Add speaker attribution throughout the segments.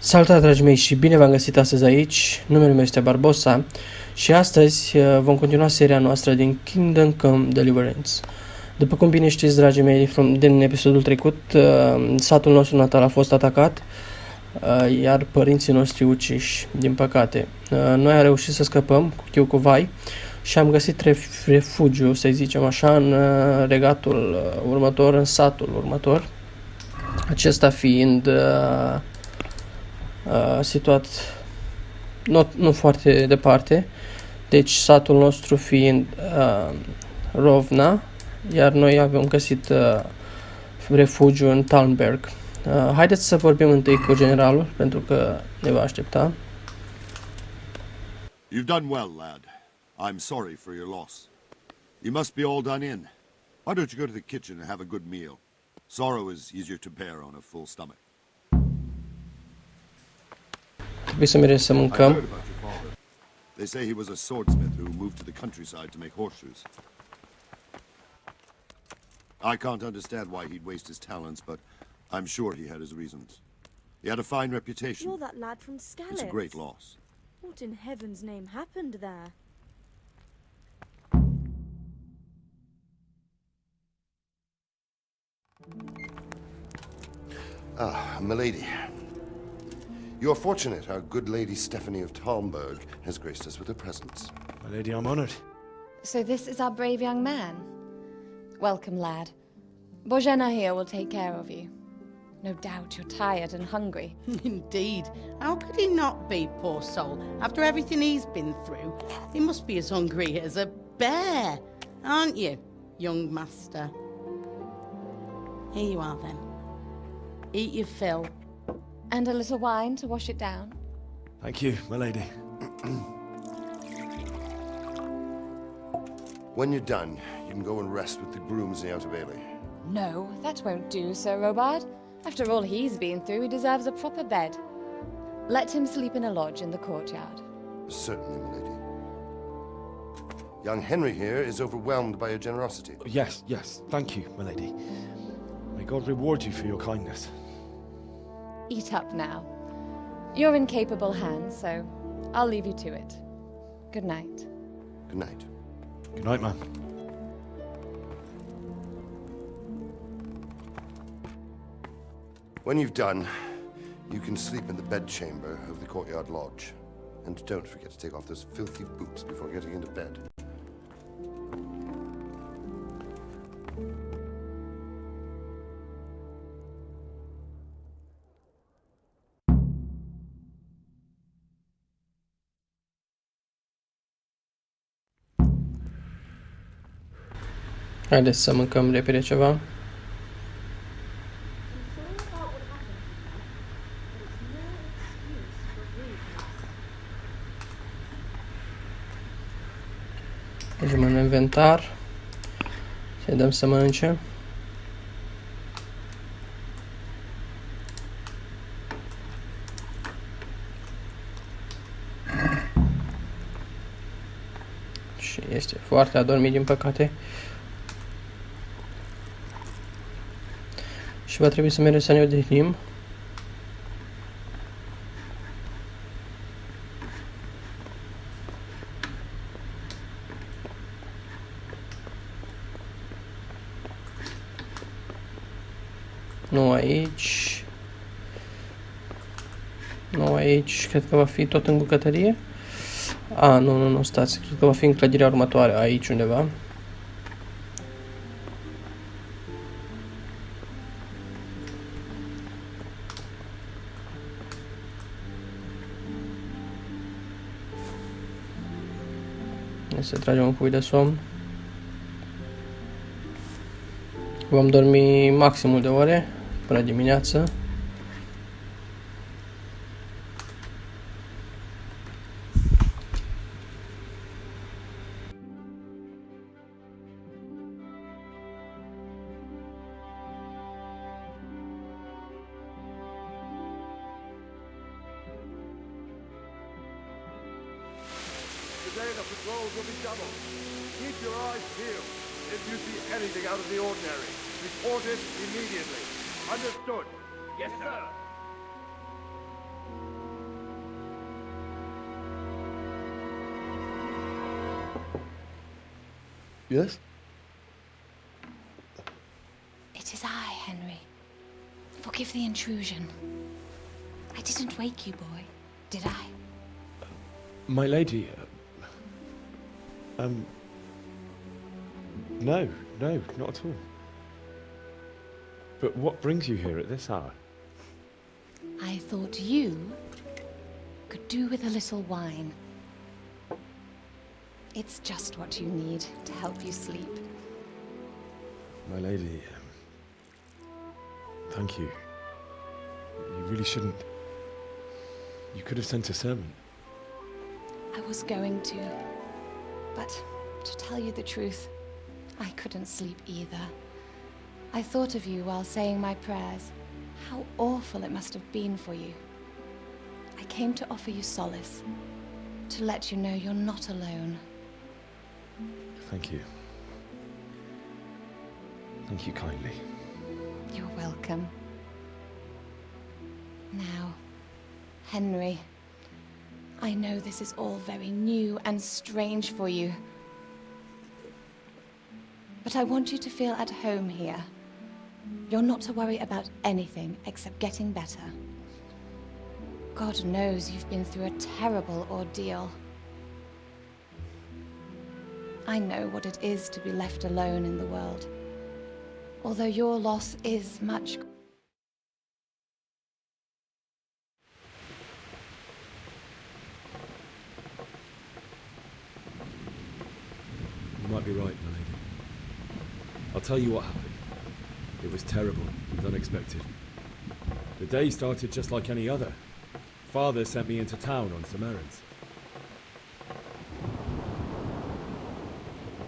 Speaker 1: Salutare, dragii mei, și bine v-am găsit astăzi aici. Numele meu este Barbosa și astăzi vom continua seria noastră din Kingdom Come Deliverance. După cum bine știți, dragii mei, din episodul trecut, satul nostru natal a fost atacat, iar părinții noștri uciși, din păcate. Noi am reușit să scăpăm cu chiu cu vai și am găsit refugiu, să zicem așa, în regatul următor, în satul următor. Acesta fiind situat nu foarte departe, deci satul nostru fiind Rovna, iar noi avem găsit refugiu în Talmberg. Haideți să vorbim întâi cu generalul, pentru că ne va aștepta.
Speaker 2: You've done well, lad. I'm sorry for your loss. You must be all done in. Why don't you go to the kitchen and have a good meal? Sorrow is easier to bear on a full stomach.
Speaker 1: Trebuie să mergem să mâncăm.
Speaker 2: They say he was a swordsmith who moved to the countryside to make horseshoes. I can't understand why he'd waste his talents, but I'm sure he had his reasons. He had a fine reputation.
Speaker 3: You're that lad from Skalitz.
Speaker 2: It's a great loss.
Speaker 3: What in heaven's name happened there?
Speaker 4: Ah, milady. You are fortunate our good lady Stephanie of Talmberg has graced us with her presence.
Speaker 5: My lady, I'm honored.
Speaker 6: So this is our brave young man. Welcome, lad. Bozhena here will take care of you. No doubt you're tired and hungry.
Speaker 7: Indeed. How could he not be, poor soul? After everything he's been through, he must be as hungry as a bear, aren't you, young master? Here you are, then. Eat your fill.
Speaker 6: And a little wine to wash it down.
Speaker 5: Thank you, my lady.
Speaker 4: When you're done, you can go and rest with the grooms in the outer bailey.
Speaker 6: No, that won't do, Sir Robard. After all he's been through, he deserves a proper bed. Let him sleep in a lodge in the courtyard.
Speaker 4: Certainly, milady. Young Henry here is overwhelmed by your generosity.
Speaker 5: Yes, thank you, my lady. May God reward you for your kindness.
Speaker 6: Eat up now. You're in capable hands, so I'll leave you to it. Good night.
Speaker 4: Good night.
Speaker 5: Good night, man.
Speaker 4: When you've done, you can sleep in the bedchamber of the courtyard lodge. And don't forget to take off those filthy boots before getting into bed.
Speaker 1: Haideți să mâncăm repede ceva. Mergem în inventar. Să-i dăm să mănânce. Și este foarte adormit, din păcate. Și va trebui să mergem să ne odihnim. Nu aici. Nu aici. Cred că va fi tot în bucătărie. Nu, stați. Cred că va fi în clădirea următoare, aici undeva. Să tragem un pui de somn. Vom dormi maximul de ore până dimineață.
Speaker 8: patrols will be doubled. Keep your eyes peeled. If you see anything out of the ordinary, report it immediately. Understood? Yes, sir.
Speaker 5: Yes?
Speaker 6: It is I, Henry. Forgive the intrusion. I didn't wake you, boy, did I?
Speaker 5: My lady, no, not at all. But what brings you here at this hour?
Speaker 6: I thought you could do with a little wine. It's just what you need to help you sleep.
Speaker 5: My lady, thank you. You really shouldn't. You could have sent a servant.
Speaker 6: I was going to, but to tell you the truth, I couldn't sleep either. I thought of you while saying my prayers. How awful it must have been for you. I came to offer you solace, to let you know you're not alone.
Speaker 5: Thank you. Thank you kindly.
Speaker 6: You're welcome. Now, Henry, I know this is all very new and strange for you, but I want you to feel at home here. You're not to worry about anything except getting better. God knows you've been through a terrible ordeal. I know what it is to be left alone in the world, although your loss is much.
Speaker 9: You might be right, my lady. I'll tell you what happened. It was terrible and unexpected. The day started just like any other. Father sent me into town on some errands.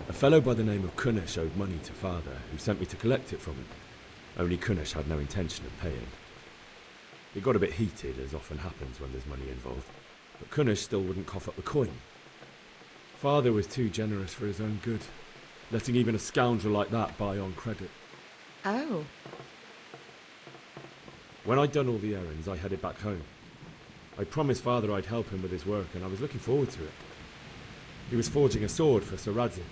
Speaker 9: A fellow by the name of Kunnish owed money to Father, who sent me to collect it from him. Only Kunnish had no intention of paying. It got a bit heated, as often happens when there's money involved, but Kunnish still wouldn't cough up the coin. Father was too generous for his own good, letting even a scoundrel like that buy on credit.
Speaker 6: Oh.
Speaker 9: When I'd done all the errands, I headed back home. I promised Father I'd help him with his work, and I was looking forward to it. He was forging a sword for Sir Radzig.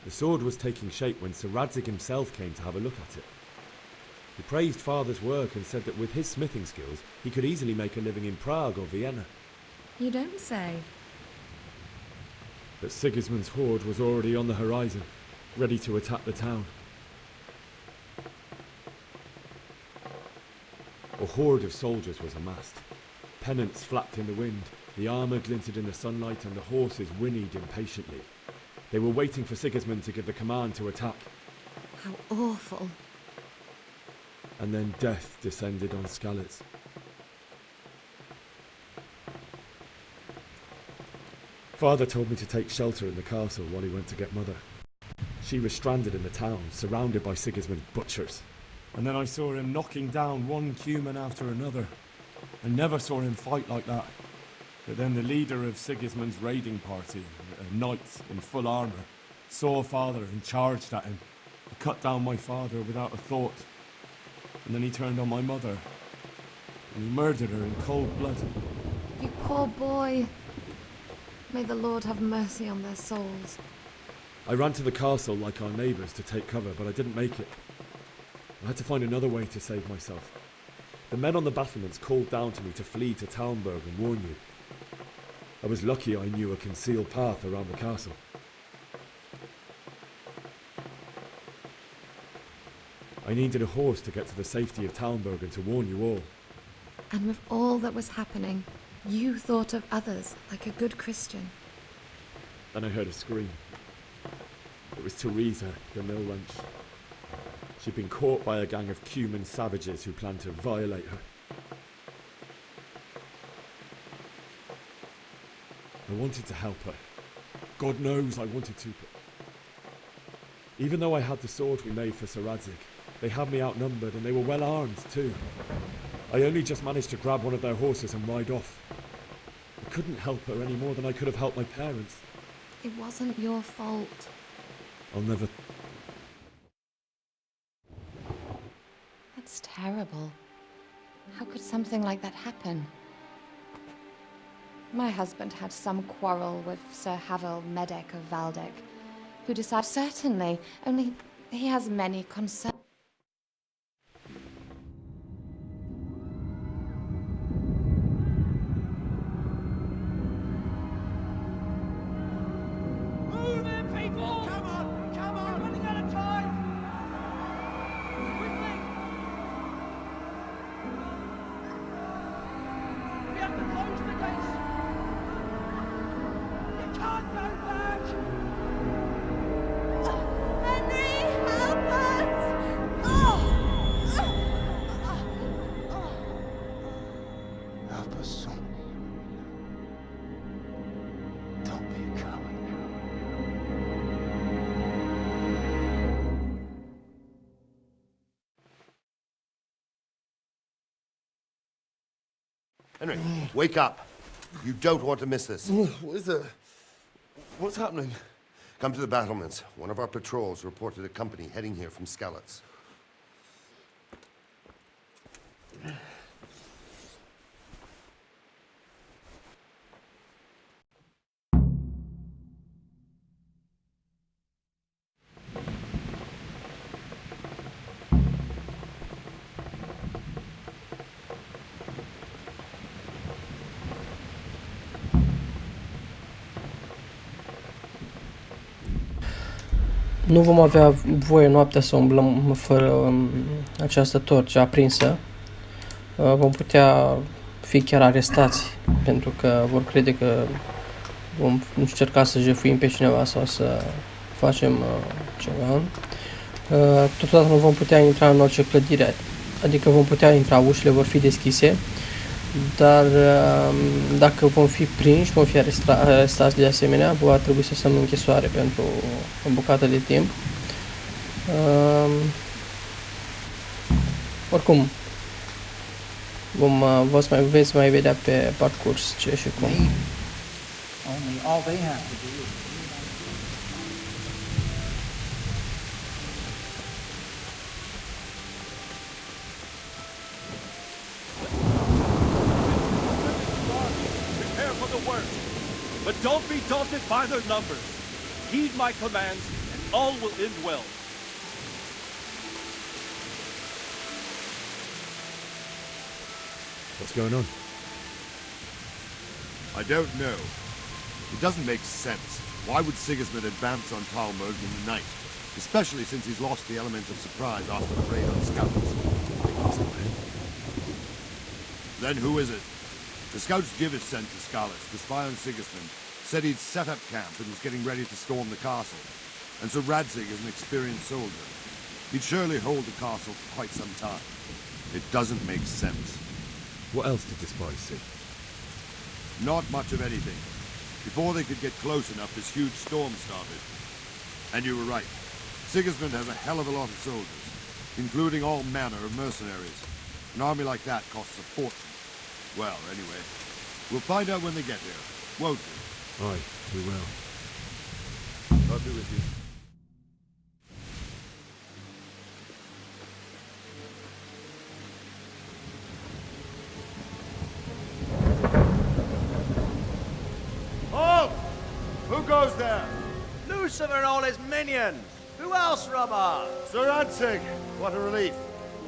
Speaker 9: The sword was taking shape when Sir Radzig himself came to have a look at it. He praised Father's work and said that with his smithing skills, he could easily make a living in Prague or Vienna.
Speaker 10: You don't say.
Speaker 9: But Sigismund's horde was already on the horizon, ready to attack the town. A horde of soldiers was amassed. Pennants flapped in the wind, the armour glinted in the sunlight, and the horses whinnied impatiently. They were waiting for Sigismund to give the command to attack.
Speaker 10: How awful.
Speaker 9: And then death descended on Skalitz. Father told me to take shelter in the castle while he went to get Mother. She was stranded in the town, surrounded by Sigismund's butchers. And then I saw him knocking down one human after another. I never saw him fight like that. But then the leader of Sigismund's raiding party, a knight in full armour, saw Father and charged at him. He cut down my father without a thought. And then he turned on my mother. And he murdered her in cold blood.
Speaker 10: You poor boy. May the Lord have mercy on their souls.
Speaker 9: I ran to the castle like our neighbours to take cover, but I didn't make it. I had to find another way to save myself. The men on the battlements called down to me to flee to Talmberg and warn you. I was lucky I knew a concealed path around the castle. I needed a horse to get to the safety of Talmberg and to warn you all.
Speaker 10: And with all that was happening, you thought of others like a good Christian.
Speaker 9: Then I heard a scream. It was Teresa, the mill wench. She'd been caught by a gang of Cuman savages who planned to violate her. I wanted to help her. God knows I wanted to, but even though I had the sword we made for Sir Radzig, they had me outnumbered and they were well armed too. I only just managed to grab one of their horses and ride off. I couldn't help her any more than I could have helped my parents.
Speaker 10: It wasn't your fault.
Speaker 9: I'll never...
Speaker 6: That's terrible. How could something like that happen? My husband had some quarrel with Sir Havel Medek of Valdek, who decided certainly, only he has many concerns.
Speaker 4: Henry, wake up. You don't want to miss this.
Speaker 11: What is it? What's happening?
Speaker 4: Come to the battlements. One of our patrols reported a company heading here from Skalitz.
Speaker 1: Nu vom avea voie noaptea să umblăm fără această torță aprinsă. Vom putea fi chiar arestați, pentru că vor crede că vom încerca să jefuim pe cineva sau să facem ceva. Totodată nu vom putea intra în orice clădire, adică vom putea intra, ușile vor fi deschise, dar dacă vom fi prinși, vom fi arestați de asemenea, va trebui să stăm în închisoare pentru o bucată de timp. Oricum, veți mai vedea pe parcurs ce și cum.
Speaker 12: Only all they have to do is
Speaker 8: but don't be daunted by their numbers. Heed my commands, and all will end well.
Speaker 9: What's going on?
Speaker 2: I don't know. It doesn't make sense. Why would Sigismund advance on Talmud in the night? Especially since he's lost the element of surprise after the raid on scouts. Then who is it? The scouts Jivis sent to Skalitz to spy on Sigismund said he'd set up camp and was getting ready to storm the castle. And so Radzig is an experienced soldier. He'd surely hold the castle for quite some time. It doesn't make sense.
Speaker 9: What else did the spies see?
Speaker 2: Not much of anything. Before they could get close enough, this huge storm started. And you were right. Sigismund has a hell of a lot of soldiers, including all manner of mercenaries. An army like that costs a fortune. Well, anyway, we'll find out when they get here, won't we?
Speaker 9: Aye, we will.
Speaker 2: I'll be with you.
Speaker 8: Halt! Who goes there?
Speaker 12: Lucifer and all his minions. Who else, Robert?
Speaker 2: Sir Radzig, what a relief.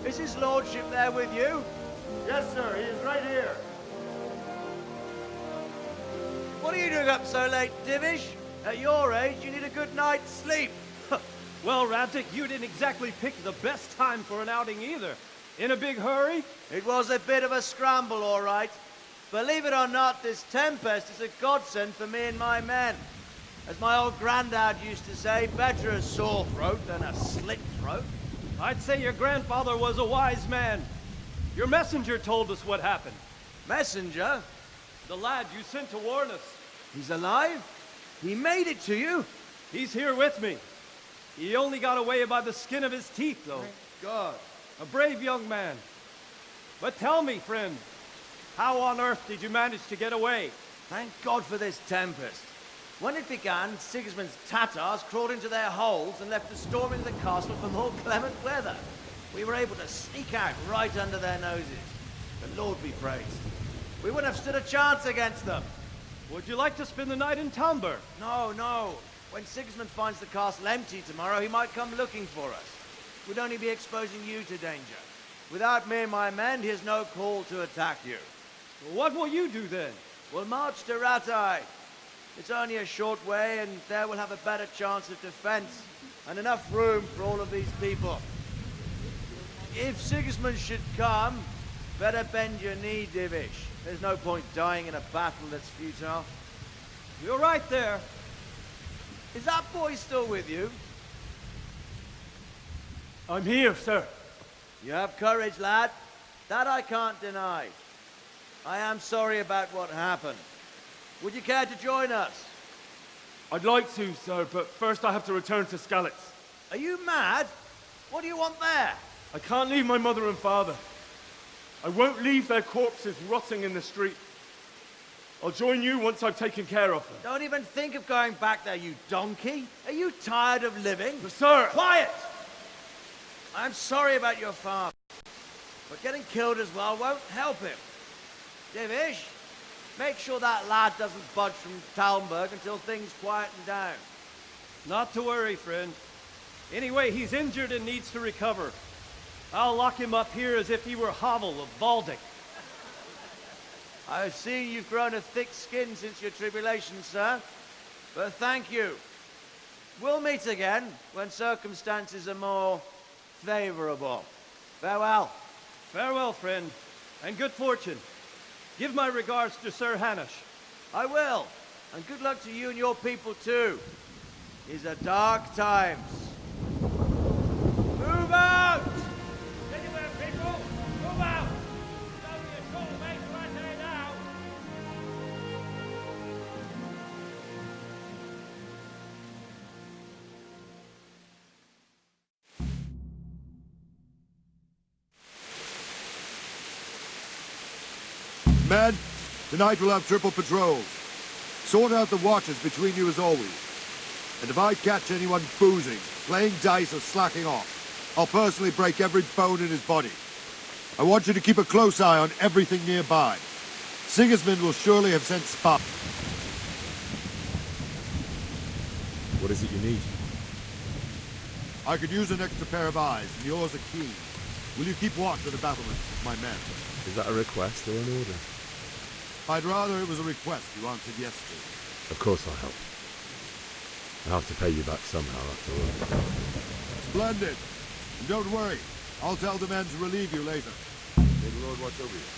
Speaker 12: Is his lordship there with you?
Speaker 8: Yes, sir, he is right here.
Speaker 12: What are you doing up so late, Divish? At your age, you need a good night's sleep.
Speaker 13: Well, Radzig, you didn't exactly pick the best time for an outing either. In a big hurry?
Speaker 12: It was a bit of a scramble, all right. Believe it or not, this tempest is a godsend for me and my men. As my old granddad used to say, better a sore throat than a slit throat.
Speaker 13: I'd say your grandfather was a wise man. Your messenger told us what happened.
Speaker 12: Messenger?
Speaker 13: The lad you sent to warn us.
Speaker 12: He's alive? He made it to you?
Speaker 13: He's here with me. He only got away by the skin of his teeth, though.
Speaker 12: Thank God.
Speaker 13: A brave young man. But tell me, friend, how on earth did you manage to get away?
Speaker 12: Thank God for this tempest. When it began, Sigismund's Tatars crawled into their holes and left us storming the castle for more clement weather. We were able to sneak out right under their noses. The Lord be praised. We wouldn't have stood a chance against them.
Speaker 13: Would you like to spend the night in Tamber?
Speaker 12: No, no. When Sigismund finds the castle empty tomorrow, he might come looking for us. We'd only be exposing you to danger. Without me and my men, he has no call to attack you.
Speaker 13: What will you do then?
Speaker 12: We'll march to Ratai. It's only a short way, and there we'll have a better chance of defense, and enough room for all of these people. If Sigismund should come, better bend your knee, Divish. There's no point dying in a battle that's futile.
Speaker 13: You're right there.
Speaker 12: Is that boy still with you?
Speaker 13: I'm here, sir.
Speaker 12: You have courage, lad. That I can't deny. I am sorry about what happened. Would you care to join us?
Speaker 5: I'd like to, sir, but first I have to return to Skalitz.
Speaker 12: Are you mad? What do you want there?
Speaker 5: I can't leave my mother and father. I won't leave their corpses rotting in the street. I'll join you once I've taken care of them.
Speaker 12: Don't even think of going back there, you donkey. Are you tired of living?
Speaker 5: But sir!
Speaker 12: Quiet! I'm sorry about your father, but getting killed as well won't help him. Divish, make sure that lad doesn't budge from Talmberg until things quieten down.
Speaker 13: Not to worry, friend. Anyway, he's injured and needs to recover. I'll lock him up here as if he were Havel of Baldic.
Speaker 12: I've seen you've grown a thick skin since your tribulation, sir. But thank you. We'll meet again when circumstances are more favorable. Farewell.
Speaker 13: Farewell, friend, and good fortune. Give my regards to Sir Hanush.
Speaker 12: I will. And good luck to you and your people, too. These are dark times. Move out!
Speaker 13: Anywhere, people! Move out! It's only a short way to Ratai now.
Speaker 2: Men, tonight we'll have triple patrols. Sort out the watches between you as always. And if I catch anyone boozing, playing dice or slacking off, I'll personally break every bone in his body. I want you to keep a close eye on everything nearby. Sigismund will surely have sent spies.
Speaker 9: What is it you need?
Speaker 2: I could use an extra pair of eyes, and yours are keen. Will you keep watch of the battlements, my men?
Speaker 9: Is that a request or an order?
Speaker 2: I'd rather it was a request you answered yes to.
Speaker 9: Of course I'll help. I'll have to pay you back somehow after all.
Speaker 2: Splendid. And don't worry, I'll tell the men to relieve you later. May the Lord watch over you.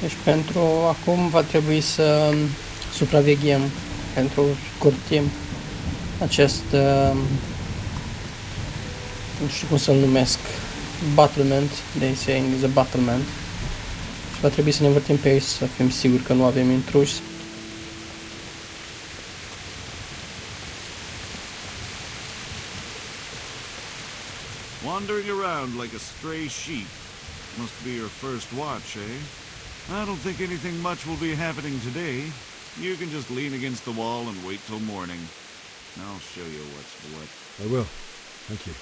Speaker 1: Deci pentru acum va trebui să supraveghem pentru scurt timp acest, nu știu cum să-l numesc, battlement, they saying is a battlement. Și va trebui să ne învârtim pe aici să fim siguri că nu avem intruși.
Speaker 14: Wandering around like a stray sheep. Must be your first watch, eh? I don't think anything much will be happening today. You can just lean against the wall and wait till morning. I'll show you what's what.
Speaker 9: I will. Thank you.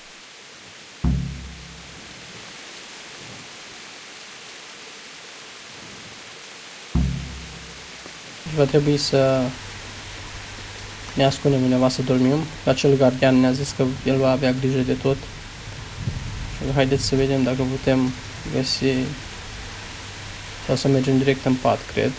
Speaker 1: Va trebui să ne ascundem undeva să dormim. Acel gardian ne-a zis că el va avea grijă de tot. Și haideți să vedem dacă putem găsi sau să mergem direct în pat, cred.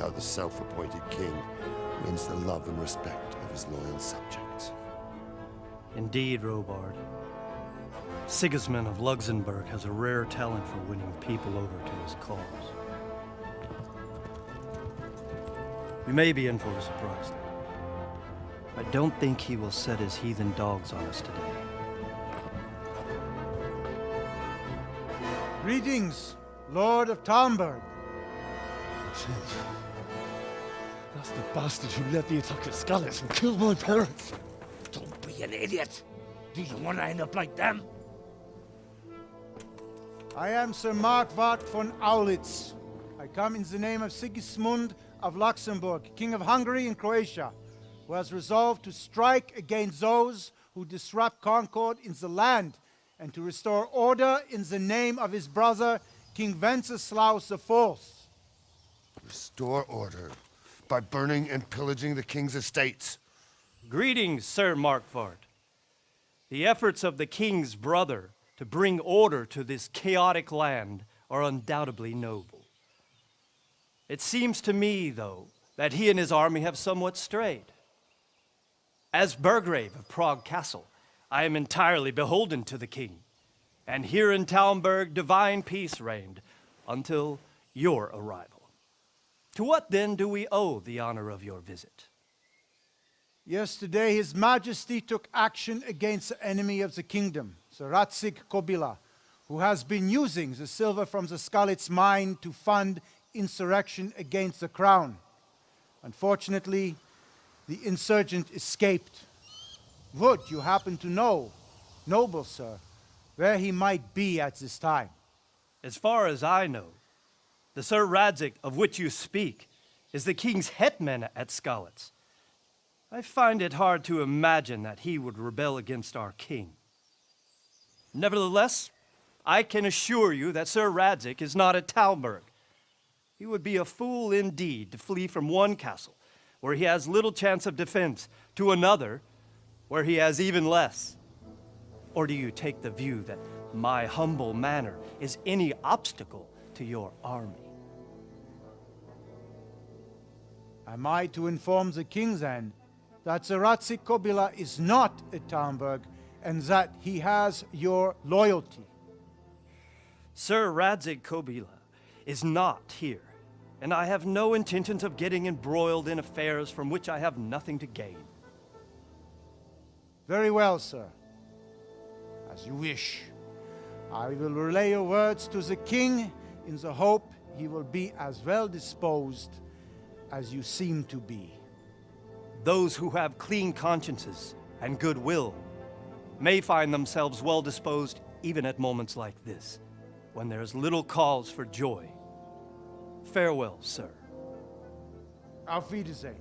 Speaker 4: how the self-appointed king wins the love and respect of his loyal subjects.
Speaker 13: Indeed, Robard. Sigismund of Luxembourg has a rare talent for winning people over to his cause. We may be in for a surprise, though. I don't think he will set his heathen dogs on us today.
Speaker 15: Greetings, Lord of Talmberg.
Speaker 11: That's the bastard who led the attack at Scarlet and killed my parents.
Speaker 16: Don't be an idiot. Do you want to end up like them?
Speaker 15: I am Sir Markwart von Aulitz. I come in the name of Sigismund of Luxembourg, King of Hungary and Croatia, who has resolved to strike against those who disrupt concord in the land and to restore order in the name of his brother, King Wenceslaus IV.
Speaker 4: Restore order by burning and pillaging the king's estates.
Speaker 13: Greetings, Sir Markwart. The efforts of the king's brother to bring order to this chaotic land are undoubtedly noble. It seems to me, though, that he and his army have somewhat strayed. As Burgrave of Prague Castle, I am entirely beholden to the king, and here in Talmberg divine peace reigned until your arrival. To what then do we owe the honor of your visit?
Speaker 15: Yesterday, His Majesty took action against the enemy of the kingdom, Sir Radzig Kobyla, who has been using the silver from the Skalitz mine to fund insurrection against the crown. Unfortunately, the insurgent escaped. Would you happen to know, noble sir, where he might be at this time?
Speaker 13: As far as I know, the Sir Radzig of which you speak is the king's hetman at Skalitz. I find it hard to imagine that he would rebel against our king. Nevertheless, I can assure you that Sir Radzig is not at Talmberg. He would be a fool indeed to flee from one castle, where he has little chance of defense, to another, where he has even less. Or do you take the view that my humble manner is any obstacle to your army?
Speaker 15: Am I to inform the king then that Sir Radzig Kobyla is not at Talmberg and that he has your loyalty?
Speaker 13: Sir Radzig Kobyla is not here, and I have no intentions of getting embroiled in affairs from which I have nothing to gain.
Speaker 15: Very well, sir. As you wish. I will relay your words to the king in the hope he will be as well disposed as you seem to be.
Speaker 13: Those who have clean consciences and goodwill may find themselves well disposed even at moments like this, when there is little cause for joy. Farewell, sir.
Speaker 15: Auf Wiedersehen.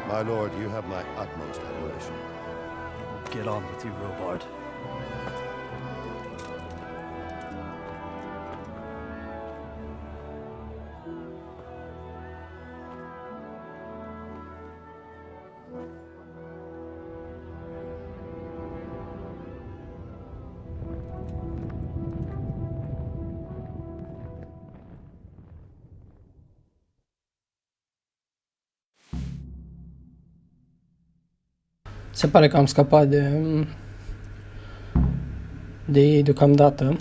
Speaker 4: My lord, you have my utmost admiration.
Speaker 13: Get on with you, Robard.
Speaker 1: Se pare că am scăpat de ei deocamdată.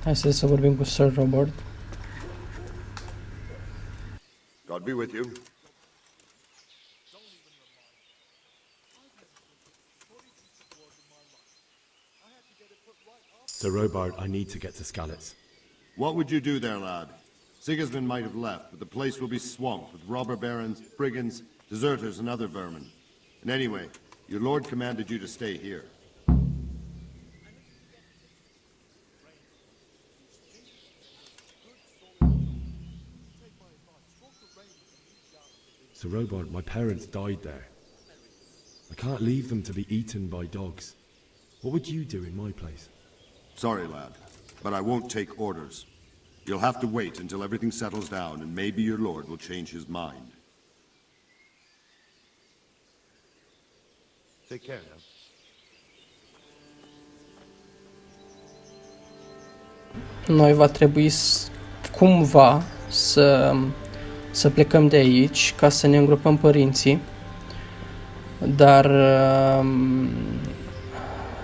Speaker 1: Hai să vorbim cu Sir Robert.
Speaker 2: God be with you.
Speaker 9: Sir Robard, I need to get to Skalitz.
Speaker 2: What would you do there, lad? Sigismund might have left, but the place will be swamped with robber barons, brigands, deserters, and other vermin. And anyway, your lord commanded you to stay here.
Speaker 9: Sir Robard, my parents died there. I can't leave them to be eaten by dogs. What would you do in my place?
Speaker 2: Sorry, lad, but I won't take orders. You'll have to wait until everything settles down, and maybe your lord will change his mind.
Speaker 8: Take care now.
Speaker 1: Noi va trebui cumva să plecăm de aici ca să ne îngropăm părinții, dar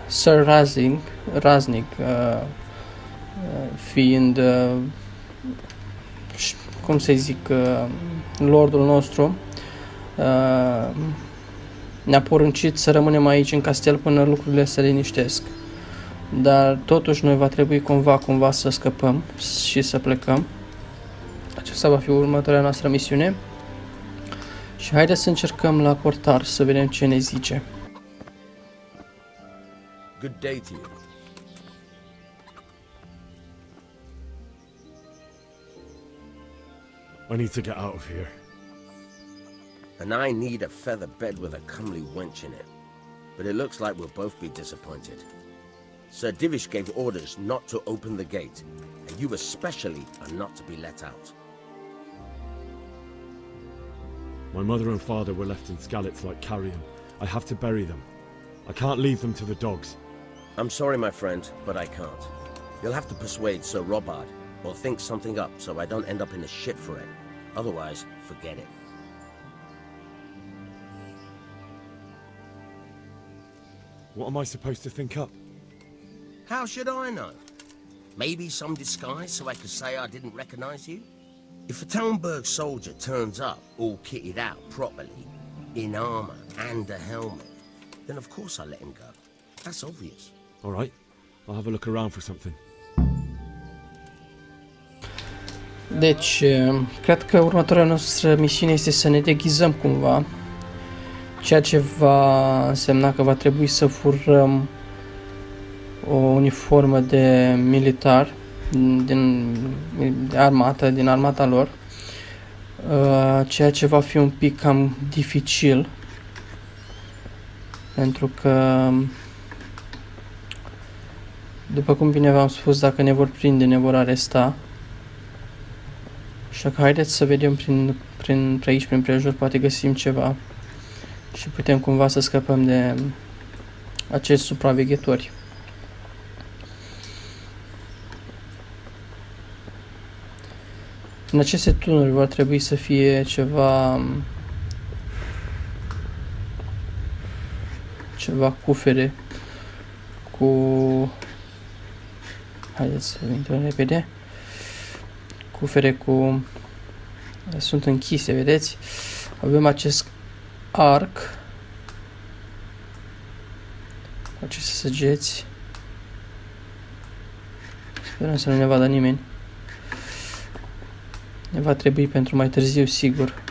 Speaker 1: Sir Raznik fiind, cum să zic, lordul nostru, ne-a poruncit să rămânem aici în castel până lucrurile se liniștesc. Dar totuși noi va trebui cumva să scăpăm și să plecăm. Aceasta va fi următoarea noastră misiune. Și haideți să încercăm la portar să vedem ce ne zice.
Speaker 16: Good day to you.
Speaker 9: I need to get out of here.
Speaker 16: And I need a feather bed with a comely wench in it. But it looks like we'll both be disappointed. Sir Divish gave orders not to open the gate, and you especially are not to be let out.
Speaker 9: My mother and father were left in Skalitz like carrion. I have to bury them. I can't leave them to the dogs.
Speaker 16: I'm sorry, my friend, but I can't. You'll have to persuade Sir Robard, or think something up so I don't end up in a shit for it. Otherwise, forget it.
Speaker 9: What am I supposed to think up?
Speaker 16: How should I know? Maybe some disguise so I could say I didn't recognize you? If a Talmberg soldier turns up all kitted out properly, in armor and a helmet, then of course I let him go. That's obvious.
Speaker 9: All right, I'll have a look around for something.
Speaker 1: Deci, cred că următoarea noastră misiune este să ne deghizăm cumva, ceea ce va însemna că va trebui să furăm o uniformă de militar din armata lor, ceea ce va fi un pic cam dificil, pentru că, după cum bine v-am spus, dacă ne vor prinde, ne vor aresta. Așa că haideți să vedem prin aici, prin prejur, poate găsim ceva și putem cumva să scăpăm de acești supraveghetori. În aceste tunuri vor trebui să fie ceva cufere cu... Haideți să intrăm repede. Cufere cu... sunt închise, vedeți? Avem acest arc cu aceste săgeți. Sperăm să nu ne vadă nimeni. Ne va trebui pentru mai târziu, sigur.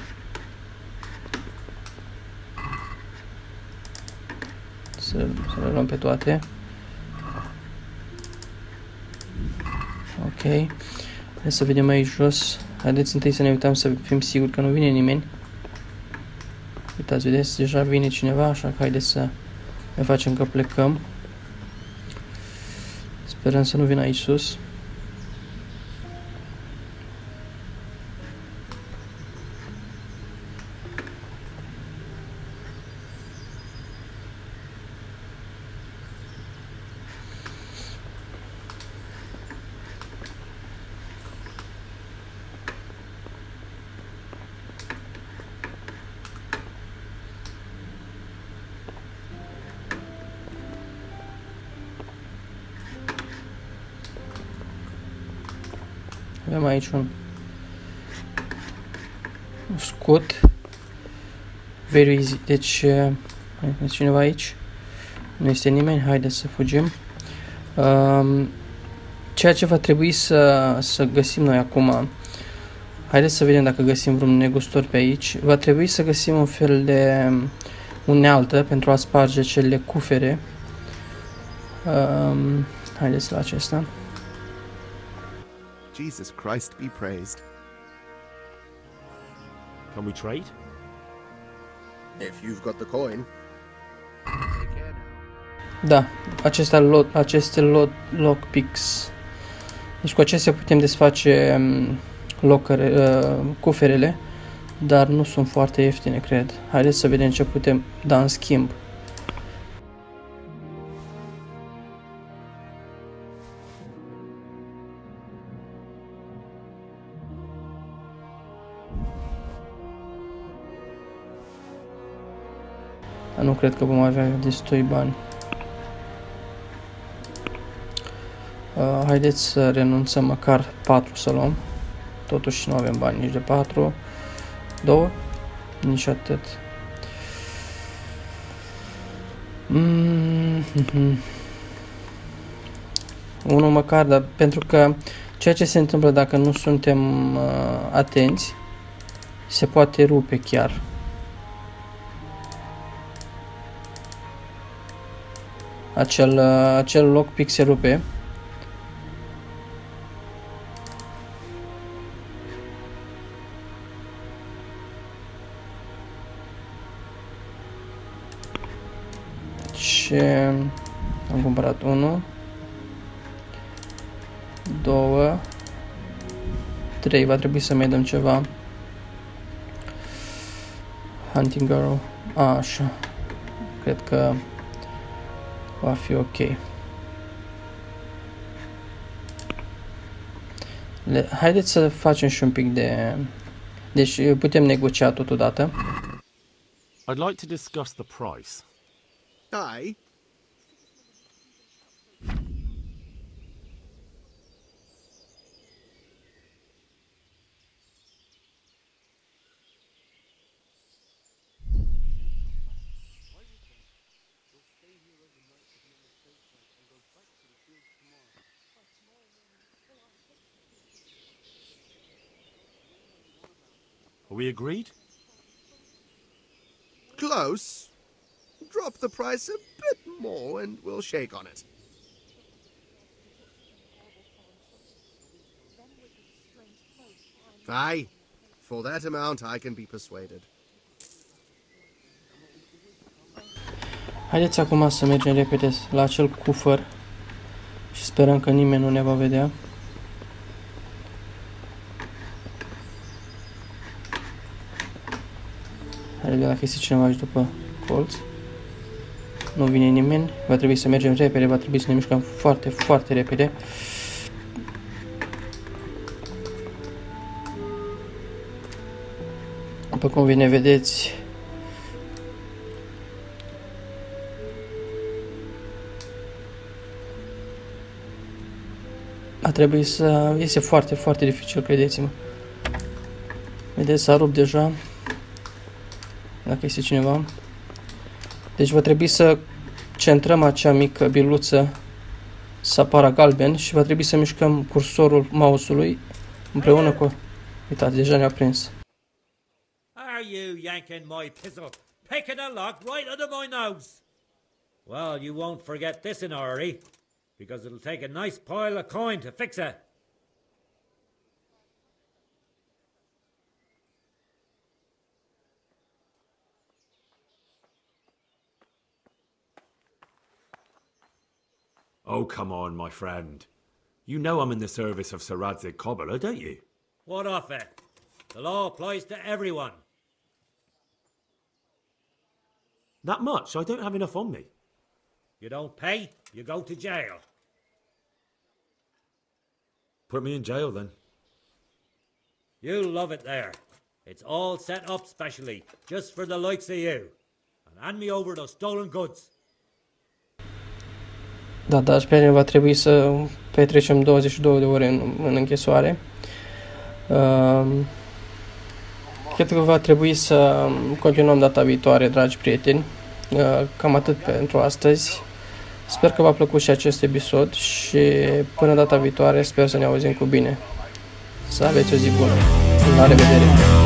Speaker 1: Să le luăm pe toate. Ok. Hai să vedem aici jos. Haideți întâi să ne uităm să fim siguri că nu vine nimeni. Uitați, vedeți, deja vine cineva, așa că haideți să ne facem că plecăm. Sperăm să nu vină aici sus. Avem aici un scut. Very easy. Deci, este cineva aici? Nu este nimeni. Haideți să fugim. Ceea ce va trebui să găsim noi acum, haideți să vedem dacă găsim vreun negustor pe aici. Va trebui să găsim un fel de unealtă pentru a sparge cele cufere. Haideți la acesta.
Speaker 17: Jesus Christ be praised.
Speaker 9: Can we trade?
Speaker 17: If you've got the coin.
Speaker 1: Da, aceste lockpicks. Deci cu acestea putem desface cuferele, dar nu sunt foarte ieftine, cred. Haideți să vedem ce putem da în schimb. Dar nu cred că vom avea destui bani. Haideți să renunțăm măcar 4 să luăm. Totuși nu avem bani nici de 4. 2? Nici atât. Unul măcar, dar pentru că ceea ce se întâmplă dacă nu suntem atenți, se poate rupe chiar. Acel lockpick se rupe. Și am cumpărat 1, 2, 3, va trebui să mai dăm ceva. Hunting arrow, așa, cred că va fi ok. Haideți să facem și un pic de... Deci putem negocia totodată.
Speaker 9: I'd like to discuss the price.
Speaker 17: Aye.
Speaker 9: Are we agreed?
Speaker 17: Close. Drop the price a bit more and we'll shake on it. Aye. For that amount I can be persuaded.
Speaker 1: Haideți acum să mergem repede la acel cufăr și sperăm că nimeni nu ne va vedea. Haideți dacă este cineva aici după colț. Nu vine nimeni, va trebui să mergem repede, va trebui să ne mișcăm foarte, foarte repede. După cum bine vedeți, a trebuit să... Este foarte, foarte dificil, credeți-mă. Vedeți, s-a rupt deja. Dacă este cineva. Deci va trebui să centrăm acea mică biluță să apară galben și va trebui să mișcăm cursorul mouse-ului împreună cu... Uitați, deja ne-a prins.
Speaker 18: Are you yanking my pizzle, picking a lock right under my nose? Well, you won't forget this in a hurry, because it'll take a nice pile of coin to fix it.
Speaker 9: Oh, come on, my friend. You know I'm in the service of Sir Radzig Kobyla, don't you?
Speaker 18: What of it? The law applies to everyone.
Speaker 9: That much? I don't have enough on me.
Speaker 18: You don't pay, you go to jail.
Speaker 9: Put me in jail, then.
Speaker 18: You'll love it there. It's all set up specially, just for the likes of you. And hand me over those stolen goods.
Speaker 1: Da, dar pe va trebui să petrecem 22 de ore în închisoare. Cred că va trebui să continuăm data viitoare, dragi prieteni. Cam atât pentru astăzi. Sper că v-a plăcut și acest episod și până data viitoare sper să ne auzim cu bine. Să aveți o zi bună. La revedere!